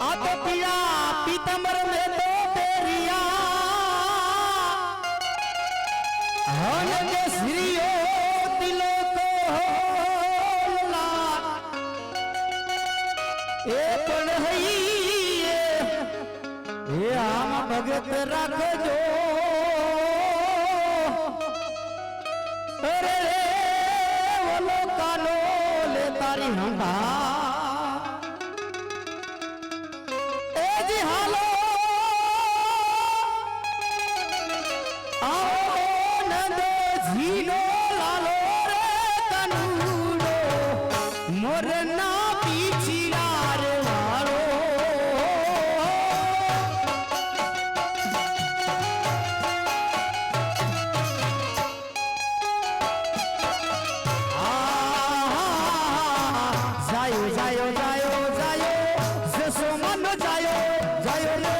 आ तो पिया पीतंबर में तो पेरिया हन के श्रीओ दिलो को होला ए पण हई ए आम भगत राखजो अरे ओलो कालो ले तारी हंडा मोरना पीछियार वालो जायो जायो जायो जायो जसो मन जायो जायो रे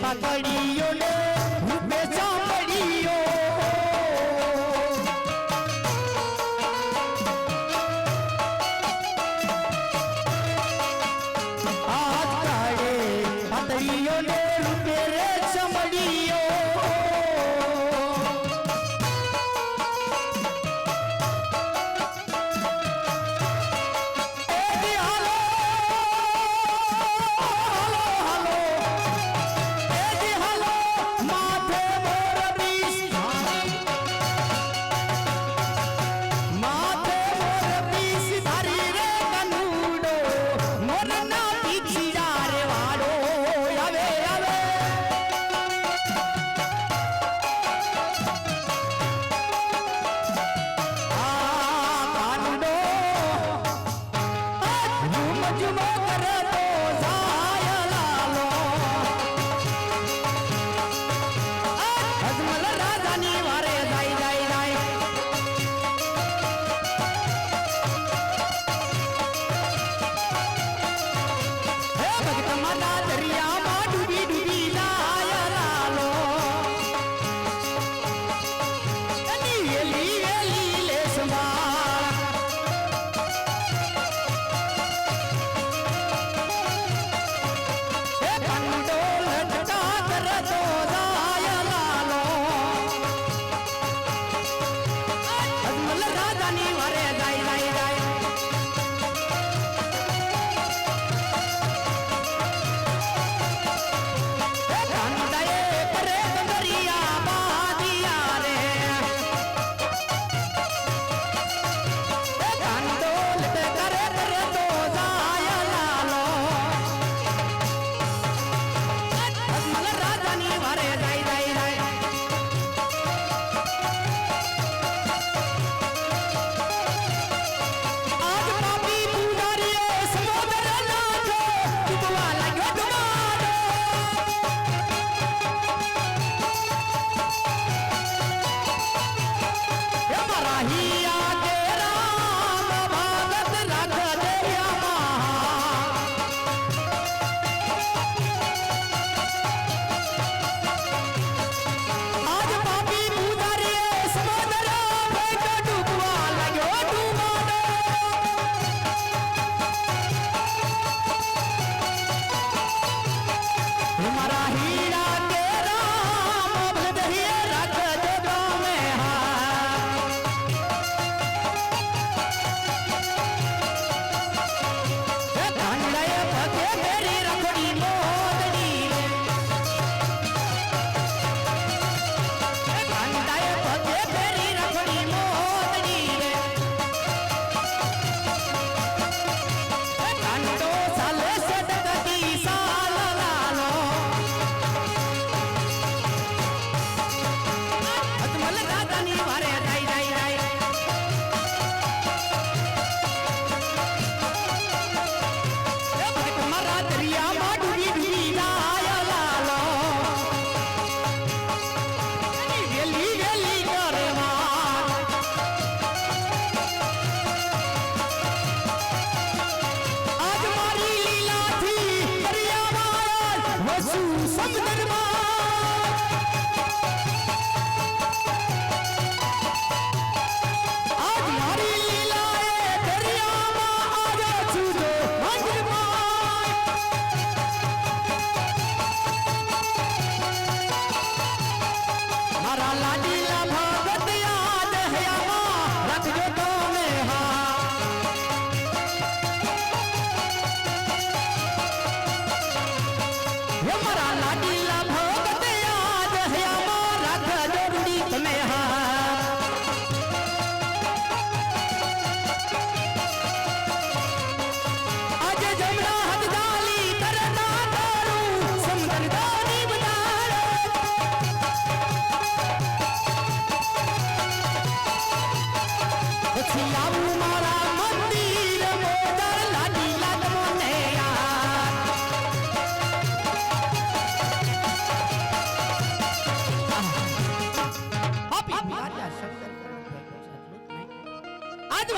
पकड़ियो ने रूपे चामड़ियो आज काड़े पकड़ियो ने रूपे रे चमड़ियो हालो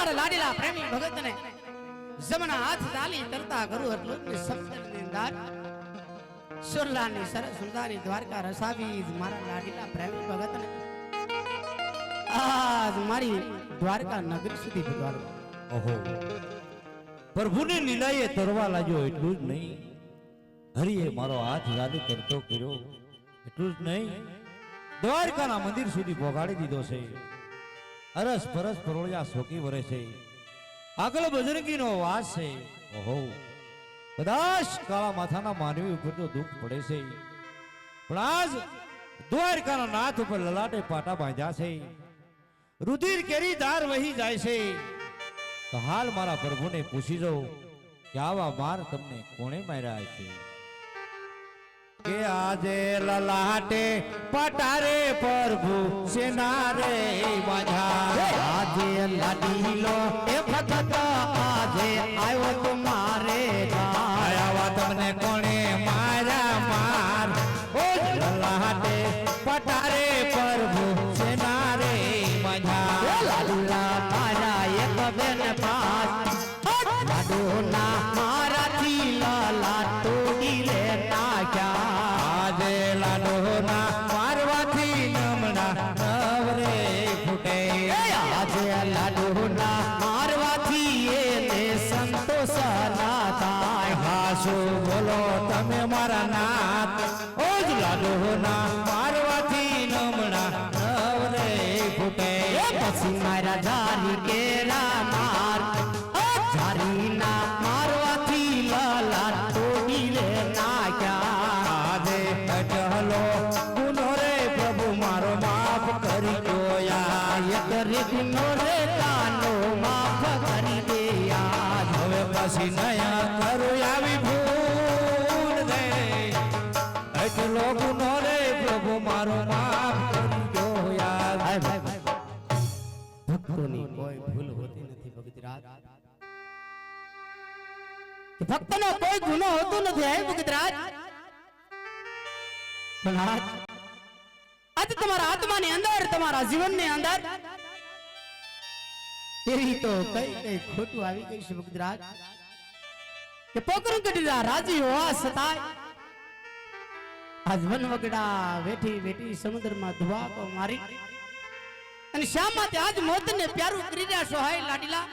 મારા લાડીલા પ્રેમી ભગતને જમણા હાથ ચાલી તરતા કરું એટલું ને સમંદરની અંદર સુરલાની સરસ સુંદરી દ્વારકા રસાવી મારા લાડીલા પ્રેમી ભગતને આજ મારી દ્વારકા નગરી સુધી ભગવાન ઓહો પ્રભુની લીલાએ તરવા લાગ્યો એટલું જ નહીં હરિએ મારો હાથ યાદ કરતો કર્યો એટલું જ નહીં દ્વારકાના મંદિર સુધી પહોંચાડી દીધો છે અરસ પરસ પરોળિયા શોકી વરે છે આગળ બજરંગીનો વાસ છે ઓહો કદાચ કાળા માથાના માનવી ઉપર તો દુઃખ પડે છે પણ આજ દ્વારકાના નાથ ઉપર લલાટે પાટા બાંધ્યા છે રુધિર કેરી ધાર વહી જાય છે તો હાલ મારા પ્રભુને પૂછી જો કે આવા માર તમને કોણે માર્યા છે કે આજે લલાટે પટારે પ્રભુ સેના રે બાંધ્યા આજે લાડીલો એ ભગત આજે આવ્યો તુમારે આવા તમને કોણે માર્યા માર ઓ લલાટે પટારે પ્રભુ સેના રે બાંધ્યા લાડુલા મારા એક બેન પાસ લાડુના મારાથી લાલા તોડી લે નાખ્યા આજે લાડોના મારવાથી નમણા નવરે ફૂટે આજે લાડુના મારવાથી એને સંતોષ ના થાય હાસુ બોલો તમે મારા નાથ ઓ જ લાડોના મારવાથી નમણા નવરે ફૂટે પછી મારા ધારી કેરા માર ધારીના મારવાથી લાલા તોડી લે નાખ્યા આજે અટહલો ગુનો રે પ્રભુ મારો માફ કરી દો યાર એક રે ગુનો રે કાનો માફ કરી દે યાર હવે પછી નયા કરું આવી ભૂલ દે એટલો ગુનો રે પ્રભુ મારો માફ કરી દો યાર ભક્તોની કોઈ ભૂલ હોતી નથી ભગતરાજ ભક્તનો કોઈ ગુનો હોતો નથી હે ભગતરાજ પણ આજ તમારા આત્માની અંદર તમારા જીવનની અંદર એવી તો કઈ ખોટું આવી ગઈ છે ભગતરાજ કે પોકરણ કટીલા રાજી હોવા છતાંય આજ વનવગડા વેઠી વેઠી સમુદ્રમાં ધુવાકો મારી અને શા માટે આજ મોતને પ્યારું કરી રહ્યા છો હાય લાડીલા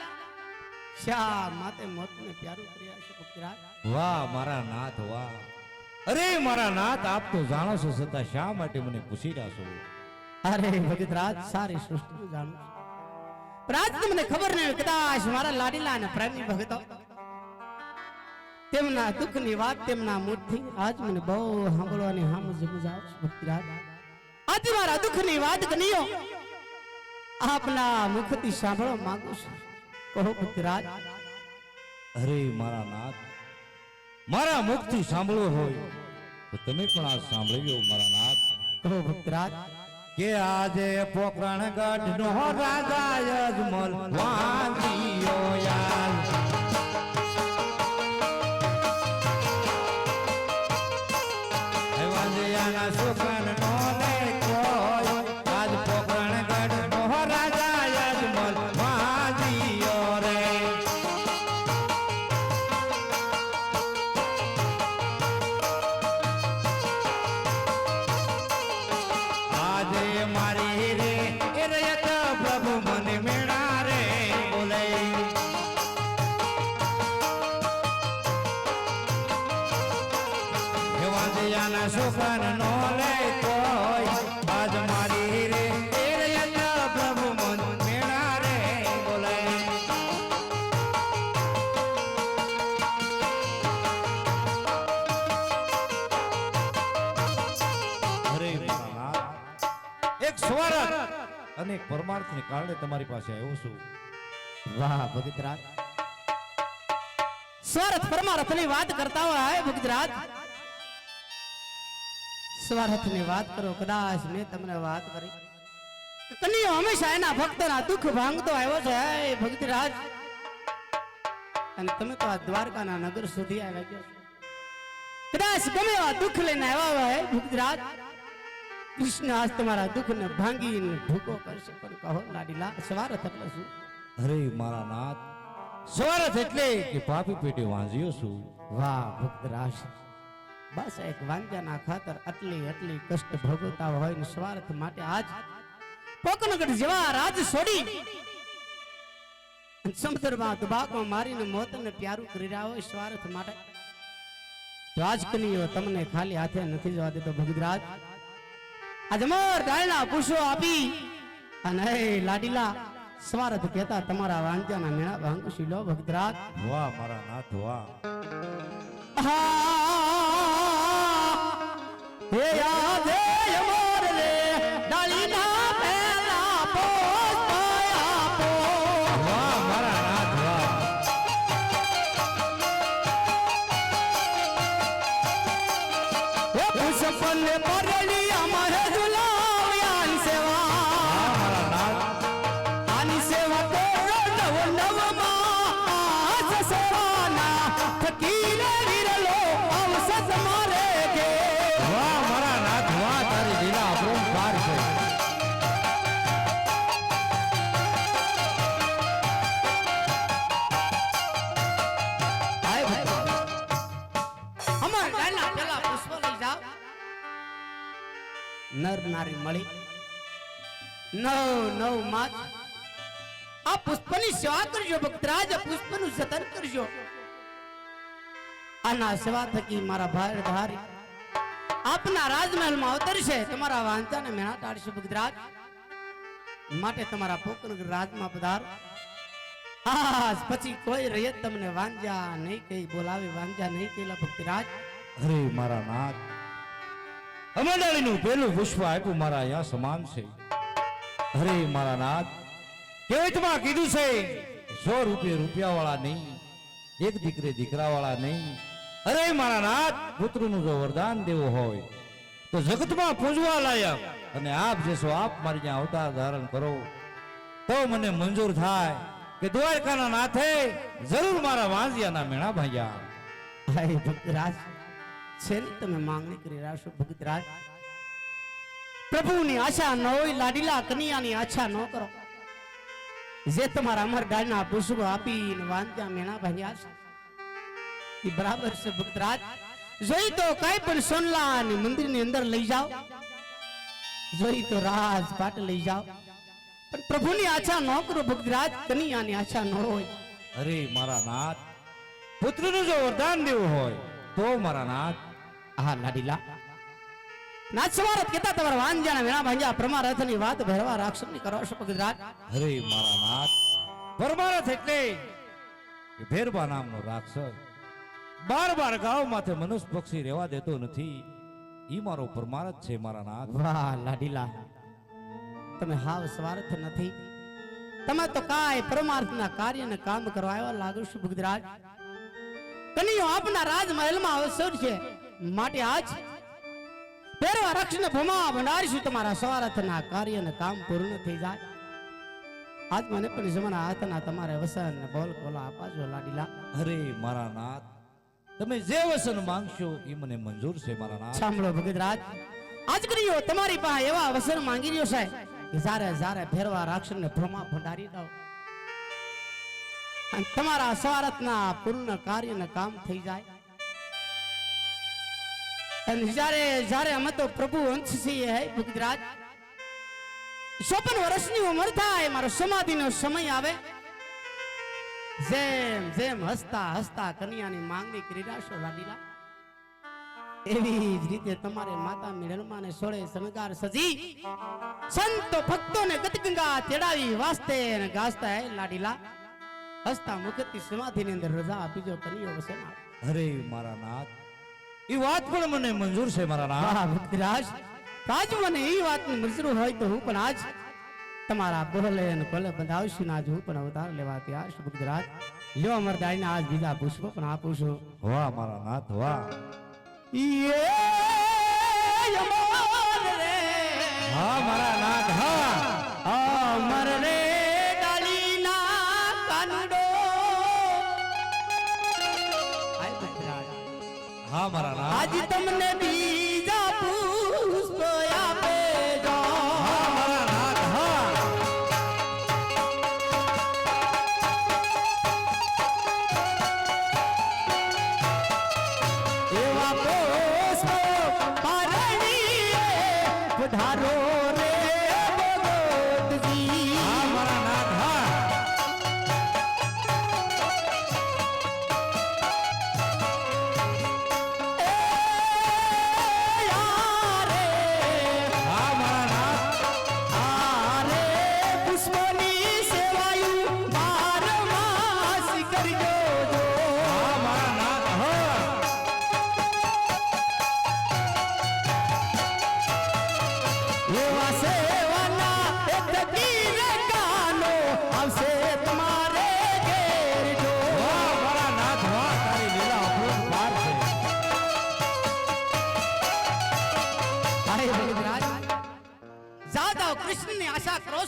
શા માટે મોતને પ્યારું કરી રહ્યા છો ભગતરાજ વાહ મારા નાથ વાહ અરે મારા નાથ આપ તો જાણો છો છતાં શા માટે મને પૂછી રહ્યા છો અરે ભગતરાજ સારી સૃષ્ટિ જાણું છું પણ આજ તમને ખબર નહીં કદાચ મારા લાડીલા અને પ્રેમી ભગતો તેમના દુઃખની વાત તેમના મુખથી આજ મને બહુ સાંભળવાની સમજ આવે છે ભગતરાજ આજ મારા દુઃખની વાત કનીઓ આપના મુખથી સાંભળવા માંગુ છું કહો ભગતરાજ અરે મારા નાથ મારા મુખથી સાંભળવું હોય તો તમે પણ આ સાંભળી લો મારા નાથ કહો ભગતરાજ કે આજે પોકરણગઢ નો રાજા યજમલ વાંધીયો યાર વાંધિયાના સુકન નો લે કોઈ આજ પોકરણગઢ નો રાજા યજમલ વાંધીયો રે આજે મારી રે એ રયત પ્રભુ મને મેળા રે બોલે વાંધિયાના સુકન નો લે કોઈ આજ મારી રે એ રયત પ્રભુ મને મેળા રે બોલે અરે મારા નાથ એક સ્વરત અને એક પરમાર્થને કારણે તમારી પાસે આવ્યો છું વાહ ભગતરાજ સ્વાર્થ પરમાર્થની વાત કરતા હોય ભગતરાજ સ્વાર્થની વાત કરો કદાચ મેં તમને વાત કરી કનૈયો હંમેશા એના ભક્તના દુઃખ ભાંગતો આવ્યો છે હે ભગતરાજ અને તમે તો આ દ્વારકાના નગર સુધી આવ્યા છો કદાચ ગમે એવા દુઃખ લઈને આવ્યા હોય ભગતરાજ કૃષ્ણ આજ તમારા દુઃખને ભાંગીને ભૂકો કરશે પણ કહો લાડીલા સ્વાર્થ એટલે શું અરે મારા નાથ, સ્વાર્થ એટલે કે પાપી પેટે વાંઝ્યો છું. વાહ ભક્તરાજ, બસ એક વાંજાના ખાતર આટલી કષ્ટ ભોગવતા હોય ને સ્વાર્થ માટે આજ પોકનગઢ જેવા રાજ છોડી સમુદ્રમાં દબાકમાં મારીને મોતને પ્યારું કરી રહ્યા હોય સ્વાર્થ માટે. તો આજ કનીઓ તમને ખાલી હાથે નથી જવા દેતો ભગતરાજ. આજ મોર ડાળના પુષ્પો આપી અને હે લાડીલા સ્વાર્થ કહેતા તમારા વાંજાના મેળા ભાંગુશી લો ભગતરાજ. વાહ મારા નાથ વાહ. હે યાદે મોર રે ડાળીના પેલા પોસ્ત આપો. વાહ મારા નાથ વાહ. હે પુષ્પને પરલી અમારે ઝુલાવ્યાન સેવા. મારા નાથ. આની સેવા કરો નવ નવમાં સેવાના ફકીરે વિરલો અવસત મારે કે. વાહ મારા નાથ વાહ. તારી લીલા અપરંપાર છે. હાય ભાઈ અમાર ગાયના પેલા પુષ્પ લઈ જાવ. નર નારી મળી નવ માસ આ પુષ્પની સેવા કરજો ભક્તરાજ. આ પુષ્પનું જતન કરજો. આના સેવા થકી મારા ભાઈ ધારી આપના રાજમહેલમાં અવતરશે. તમારા વાંચાને મેણા ટાળશે ભક્તરાજ. માટે તમારા પોકનગર રાજમાં પધારો. આજ પછી કોઈ રયત તમને વાંજા નહીં કહી બોલાવે, વાંજા નહીં કહેલા ભક્તરાજ. અરે મારા નાથ, અમદાણીનું પેલું પુષ્પ આપ્યું મારા અહીંયા સમાન છે. અરે મારા નાથ, કહેવતમાં કીધું છે 100 રૂપિયા વાળા નહીં, એક દીકરે દીકરા વાળા નહીં. અરે મારા નાથ, પુત્રનું જો વરદાન દેવું હોય તો જગતમાં પૂજવા લાયક અને આપ જેસો આપ મારી ત્યાં અવતાર ધારણ કરો તો મને મંજૂર થાય કે દ્વારકાના નાથે જરૂર મારા વાંઝિયાના મેણા ભાગ્યા. હાય ભક્તરાજ, શેની તમે માંગણી કરી રહ્યા છો ભક્તરાજ? પ્રભુની આશા ન હોય, લાડીલા કન્યાની આશા ન કરો. જે તમારા અમર ગાયના પુષ્પો આપીને વાંચા મેણા ભાગ્યા છે એ બરાબર છે ભક્તરાજ. જોઈ તો કઈ પણ સોનલાની મંદિરની અંદર લઈ જાઓ, જોઈ તો રાજપાટ લઈ જાઓ, પણ પ્રભુની આશા ન કરો ભક્તરાજ. કન્યાની આશા ન હોય. અરે મારા નાથ, પુત્રનું જો વરદાન દેવું હોય તો મારા નાથ. હા લાડીલા, નાથ સવારત કેતા તમારા વાંજાના વેણા ભાંજા પરમારથની વાત ભરવા રાક્ષસની કરો છો ભગતરાજ. અરે મારા નાથ, પરમારથ એટલે કે ભેરબા નામનો રાક્ષસ 12 ગાવ માથે મનુષ્ય પક્ષી રહેવા દેતો નથી. ઈ મારો પરમારથ છે મારા નાથ. વાહ લાડીલા, તમે હાવ સ્વાર્થ નથી. તમે તો કાય પરમાર્થના કાર્યને કામ કરવા આવ્યા લાગો છો ભગતરાજ. કનીઓ આપના રાજમહેલમાં અવસર છે માટે આજ ભેરવા રક્ષને ભમા ભંડારીશું. તમારા સ્વાર્થના કાર્યને કામ પૂર્ણ થઈ જાય. આજ મને પણ જમણા હાથના તમારે વસન ને બોલ કોલા અપાજો લાડીલા. અરે મારા નાથ, તમે જે વસન માંગશો એ મને મંજૂર છે મારા નાથ. સાંભળો ભગતરાજ, આજ કનીઓ તમારી પાસે એવા વસન માંગી રહ્યો છે કે જ્યારે ભેરવા રાક્ષસને ભ્રમા ભંડારી દો અને તમારા સ્વાર્થના પૂર્ણ કાર્યને કામ થઈ જાય. અને જ્યારે અમે તો પ્રભુ અંશ છીએ હે ભગતરાજ. 54 વર્ષની ઉંમર થાય, મારો સમાધિનો સમય આવે, જેમ જેમ હસતા હસતા કન્યાની માંગણી કરી રાશો લાડીલા, એવી જ રીતે તમારે માતા મિળનમાં ને સોળે શણગાર સજી સંતો ભક્તોને ગતગંગા તેડાવી વાસ્તે ને ગાસ્તા હે લાડીલા. હસતા મુખથી સમાધિની અંદર રજા આપીજો કન્યો વસન. અરે મારા નાથ, ઈ વાત પણ મને મંજૂર છે મારા નાથ. વાહ ભક્તરાજ, આજ મને એ વાતની મંજૂર હોય તો હું પણ આજ તમારા બોલે અને કોલે બંધાવશું ને આજ હું પણ અવતાર લેવા તૈયાર છું ભક્તરાજ. લ્યો અમર દાઈને આજ બીજા પુષ્પ પણ આપું છું. વાહ મારા નાથ વાહ. હા મારા નાથ હા. અમર રે ડાલીના કાનુડો. આય ભક્તરાજ, હા મારા નાથ. આજ તમને બીજા પુષ્પ આપે જો. હા મારા નાથ હા.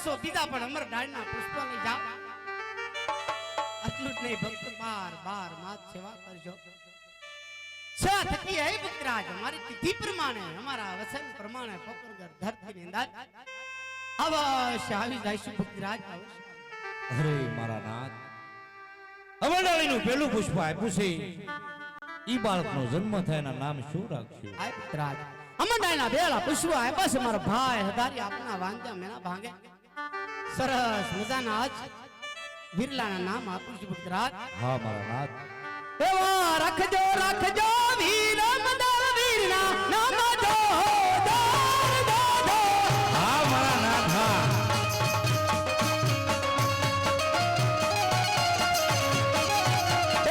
બસો બીજા પણ અમર ડાળના પુષ્પો લઈ જાઓ. આટલું જ નહીં ભક્ત બાર બાર માત સેવા કરજો. સેવા થકી હે ભક્તરાજ અમારી તિથિ પ્રમાણે અમારા વચન પ્રમાણે પોકરગઢ ધરતીની અંદર અવશ્ય આવી જઈશું ભક્તરાજ અવશ્ય. અરે મારા નાથ, અમરડાળીનું પેલું પુષ્પ આપ્યું છે, ઈ બાળકનો જન્મ થાય એના નામ શું રાખશું? આ ભક્તરાજ અમરડાળના બેલા પુષ્પો આપ્યા છે મારો ભાઈ હદારી આપના વાંધ્યા મેના ભાંગે સરસ મજાના આજ વિરલાના નામ આપું છું ભક્તરાજ. હા મારા નાથ, એવા રાખજો રાખજો વીર મદા વીરના નામ જો હા મારા નાથ, હા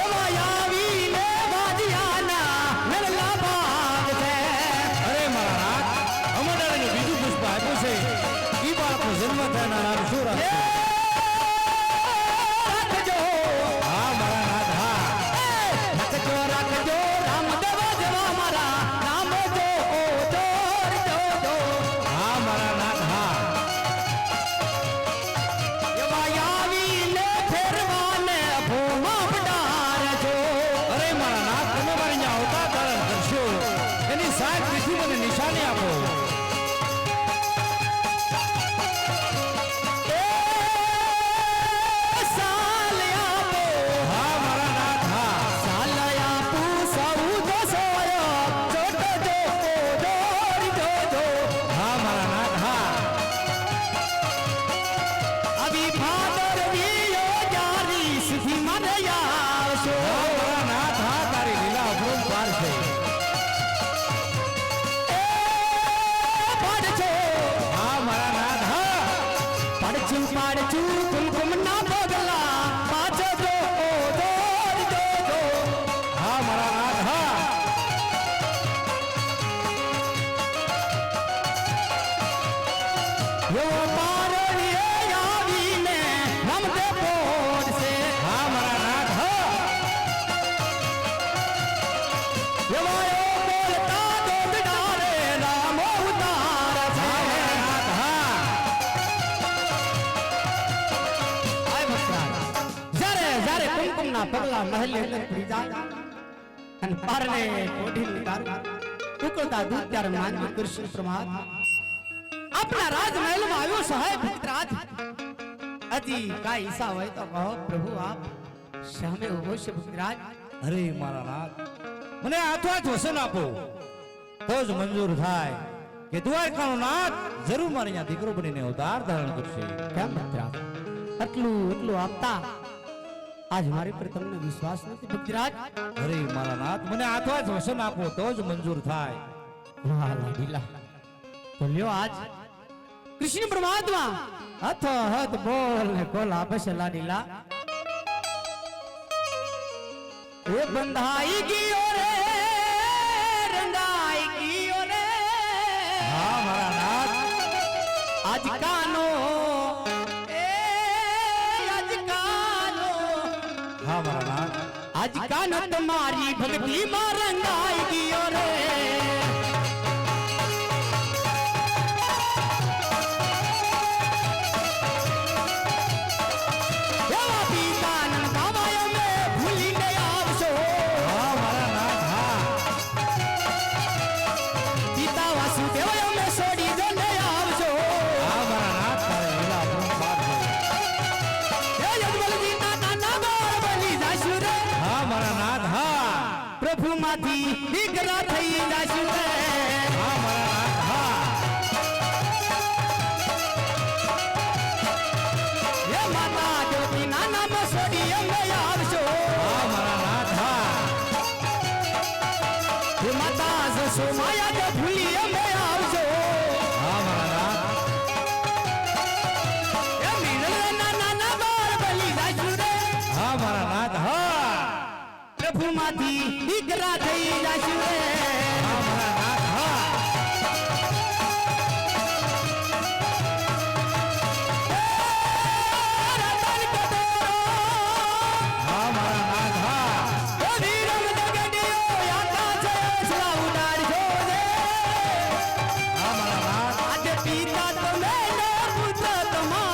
એવા આવીને વાજિયાના મેળલા ભાગ છે. અરે મારા નાથ, અમરડાળીનું બીજું પુષ્પ આપ્યું છે, ઈ બાળકનો જન્મ થાય એના નામ શું રાખશું? રાખજો હા મારા નાથ, હા રાખજો રાખજો રામદેવ જેવા મારા નામ જો હા મારા નાથ, હા એવા આવીને ફેરવાને ભૂમા પડારજો. અરે મારા નાથ, તમે મારી ત્યાં અવતાર ધારણ કરશો, એની સાથ વિધિ મને નિશાની આપો. હા મારા નાથ, હા હા મારા નાથ, હા હા મારા નાથ, હા તારી લીલા અપરંપાર છે. હા મારા નાથ, હા હા મારા નાથ, હા હા મારા નાથ, હા હા મારા નાથ, હા જ્યારે કુમકુમના પગલા મહેલ હેલન પડી જાય અને પારને કોઢીની દારૂ ઉકળતા દૂધ ત્યારે માનવી કૃષ્ણ પ્રમાદ આપણા રાજમહેલમાં આવ્યો સહાય ભક્તરાજ. હજી કાંઈ ઈચ્છા હોય તો કહો પ્રભુ આપ સામે ઉભો છે ભક્તરાજ. અરે મારા નાથ, મને હાથોહાથ વસન આપો તો જ મંજૂર થાય કે દ્વારકાનો નાથ જરૂર મારી ત્યાં દીકરો બનીને અવતાર ધારણ કરશે. કેમ ભક્તરાજ એટલું આપતા આજ મારી પર તમને વિશ્વાસ નથી ભક્તરાજ? અરે મારા નાથ, મને હાથોહાથ વસન આપો તો જ મંજૂર થાય. વાહ લાડીલા તો લ્યો આજ કૃષ્ણ પરમાત્મા હથો હથ બોલ ને કોલ આપે છે લાડીલા. એ બંધાઈ ગયો રે રંગાઈ ગયો રે હા મારા નાથ, આજ કાનો એ આજ કાનો હા મારા નાથ, આજ કાનો તમારી ભક્તિ માં રંગાઈ ગયો રે. એવા પિતાના ગાવાય અમે ભૂલીને આવશો. હા મારા નાથ, હા પિતા વાસુદેવ અમે છોડી દઈને આવશો. હા મારા નાથ, તારી લીલા અપરંપાર છે. હે યજમલજીના નાના ગોર બની જાશું રે. હા મારા નાથ, હા પ્રભુમાંથી દીકરા થઈ જાશું રે. હા મારા નાથ, હા હે માતા જ્યોતિના નામ છોડી અમે આવશો. હા મારા નાથ, હા હે માતા જસોમાયા જે ભૂલી અમે આવશો. હા મારા નાથ, હે મીનલના નાના ગોર બની જાશું રે. હા મારા નાથ, હા પ્રભુમાંથી દીકરા થઈ જાશું રે. હા મારા નાથ, હા રતન કટોરો હા મારા નાથ, હા ઓ વીરમ દગડિયો યાતા છે સલા ઉડાડજો રે. હા મારા નાથ, આજે પિતા તમે ને પુત્ર તમારા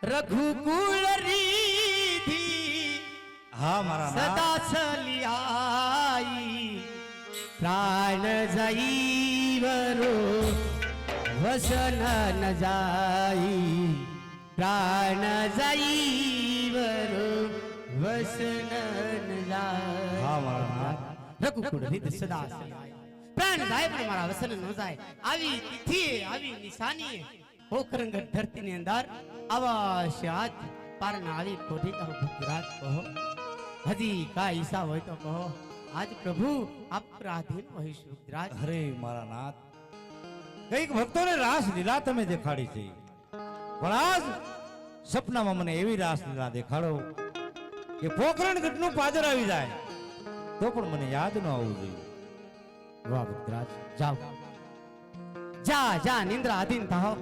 રઘુકુળ રીધી હા મારા નાથ. સદા છલિયાઈ પ્રાણ જઈવરો વસન ન જાય પ્રાણ જઈવરો વસન ન જાય હા મારા નાથ. રઘુકુળ રીત સદા છલિયાઈ પ્રાણ જાય પણ મારા વસન ન જાય આવી તિથિએ આવી નિશાનીએ પોખરંગત ધરતીની અંદર અવશ્ય હાથ પારના આવી કોઠી કા ભૂતરાજ કહો હજી કા ઈસા હોય તો કહો આજ પ્રભુ અપરાધીન હોય શુદ્ધરાજ અરે મારા નાથ, કઈક ભક્તોને રાસ લીલા તમે દેખાડી છે, પણ આજ સપનામાં મને એવી રાસ લીલા દેખાડો કે પોખરણ ગઢનું પાદર આવી જાય તો પણ મને યાદ ન આવવું જોઈએ. વાહ ભૂતરાજ જાઓ જા જા નિંદ્રા અધીન થાઓ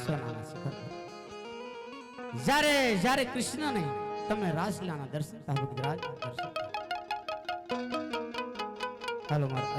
સોનાના શિખર પર. જ્યારે જ્યારે કૃષ્ણને તમે રાસલીલાના દર્શન થા ભૂતરાજ દર્શન હાલો મારા